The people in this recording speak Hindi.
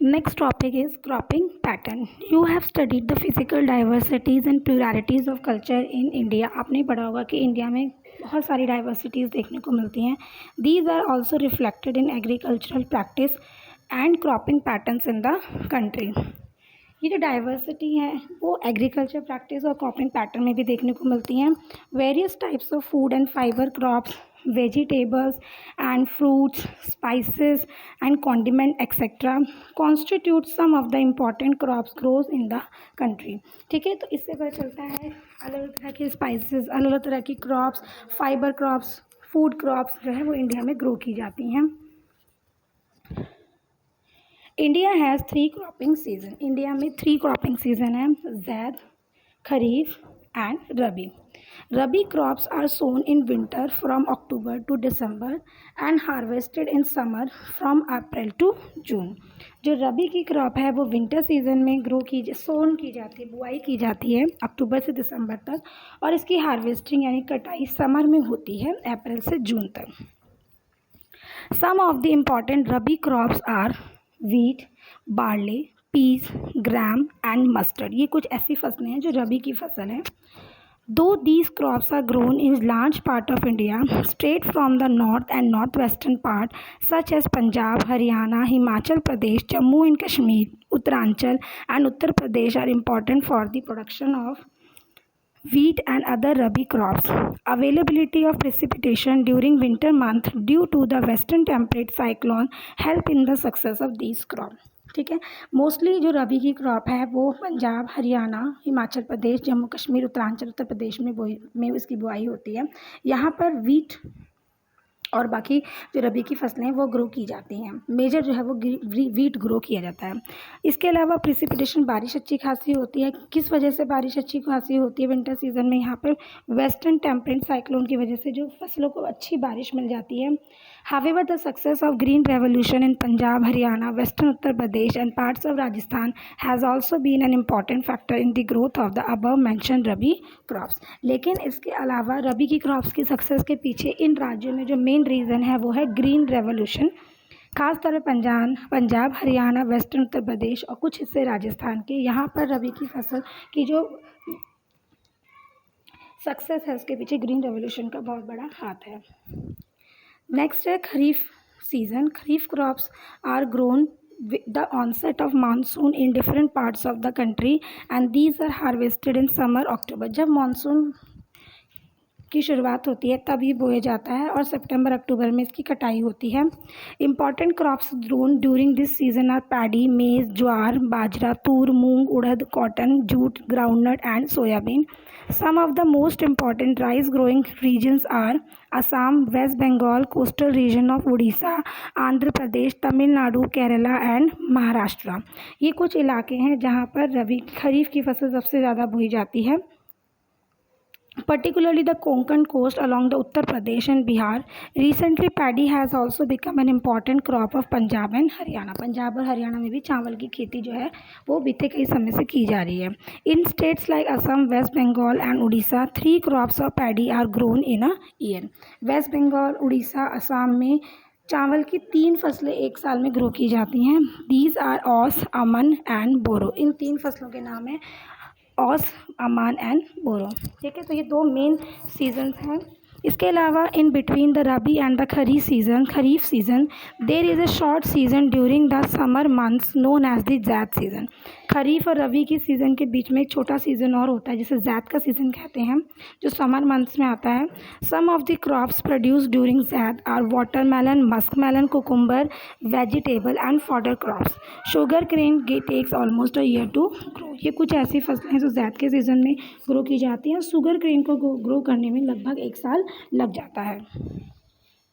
Next topic is cropping pattern. You have studied the physical diversities and pluralities of culture in India. आपने पढ़ा होगा कि इंडिया में बहुत सारी डाइवर्सिटीज़ देखने को मिलती हैं. These are also reflected in agricultural practice and cropping patterns in the country. ये जो डाइवर्सिटी है वो एग्रीकल्चर प्रैक्टिस और क्रॉपिंग पैटर्न में भी देखने को मिलती हैं. Various types of food and fibre crops, vegetables and fruits, spices and condiment etc. constitute some of the important crops grows in the country. ठीक है, तो इससे पता चलता है अलग अलग तरह के स्पाइसेस, अलग अलग तरह की crops, fibre crops, food crops जो है वो इंडिया में ग्रो की जाती हैं. India has 3 cropping season. India में 3 क्रॉपिंग सीजन है, zaid, kharif and rabi. Rabi crops are sown in winter from October to December and harvested in summer from April to June. जो रबी की क्रॉप है वो विंटर सीजन में सोन की जाती है, बुआई की जाती है अक्टूबर से दिसंबर तक, और इसकी हार्वेस्टिंग यानी कटाई समर में होती है अप्रैल से जून तक. Some of the important Rabi crops are wheat, barley, peas, gram and mustard. ये कुछ ऐसी फसलें हैं जो रबी की फसल हैं. Though these crops are grown in large part of India, straight from the north and northwestern part, such as Punjab, Haryana, Himachal Pradesh, Jammu and Kashmir, Uttaranchal, and Uttar Pradesh are important for the production of wheat and other rabi crops. Availability of precipitation during winter month due to the western temperate cyclone help in the success of these crops. ठीक है, मोस्टली जो रबी की क्रॉप है वो पंजाब, हरियाणा, हिमाचल प्रदेश, जम्मू कश्मीर, उत्तरांचल, उत्तर प्रदेश में इसकी बुआई होती है. यहाँ पर वीट और बाकी जो रबी की फसलें हैं वो ग्रो की जाती हैं. मेजर जो है वो वीट ग्रो किया जाता है. इसके अलावा प्रिसिपिटेशन, बारिश अच्छी खासी होती है. किस वजह से बारिश अच्छी खासी होती है विंटर सीजन में? यहाँ पर वेस्टर्न टेम्परेट साइक्लोन की वजह से जो फसलों को अच्छी बारिश मिल जाती है. However, the success of Green Revolution in Punjab, Haryana, Western Uttar Pradesh and parts of Rajasthan has also been an important factor in the growth of the above mentioned Rabi crops. लेकिन इसके अलावा रबी की क्रॉप्स की सक्सेस के पीछे इन राज्यों में जो मेन रीज़न है वो है ग्रीन रेवोल्यूशन. खासतौर पर पंजाब, हरियाणा, वेस्टर्न उत्तर प्रदेश और कुछ हिस्से राजस्थान के, यहाँ पर रबी की फसल की जो सक्सेस है उसके पीछे ग्रीन रेवोल्यूशन का बहुत बड़ा हाथ है. नेक्स्ट है kharif season. Kharif crops are grown with the onset of monsoon in different parts of the country and these are harvested in summer October. जब मानसून की शुरुआत होती है तब ये बोया जाता है और सितंबर अक्टूबर में इसकी कटाई होती है. Important crops grown during this season are paddy, maize, jowar, bajra, tur, moong, urad, cotton, jute, groundnut and soybean. Some of the most important rice growing regions are Assam, West Bengal, coastal region of Odisha, Andhra Pradesh, Tamil Nadu, Kerala and Maharashtra. ये कुछ इलाके हैं जहाँ पर रबी खरीफ की फसल सबसे ज़्यादा बोई जाती है. Particularly the Konkan coast along the Uttar Pradesh and Bihar. Recently, paddy has also become an important crop of Punjab and Haryana. Punjab और हरियाणा में भी चावल की खेती जो है वो बीते कई समय से की जा रही है. In states like Assam, West Bengal and Odisha, 3 crops of paddy are grown in a year. West Bengal, Orissa, Assam में चावल की 3 फसलें एक साल में ग्रो की जाती हैं. These are ओस, अमन एंड बोरो. इन 3 फसलों के नाम है ओस, अमान एंड बोरो. ठीक है, तो ये 2 मेन सीजन्स हैं. इसके अलावा in between the rabi and the kharif season there is a short season during the summer months known as the zaid season. Kharif और रबी की सीज़न के बीच में एक छोटा सीज़न और होता है जिसे ज़ैद का सीज़न कहते हैं, जो समर मंथ्स में आता है. Some of the crops produce during zaid are watermelon, muskmelon, cucumber, vegetable and fodder crops. Sugarcane takes almost a year to grow. ये कुछ ऐसी फसलें हैं जो ज़ैद के सीज़न में ग्रो की जाती हैं. शुगर केन को ग्रो करने में लगभग 1 साल लग जाता है.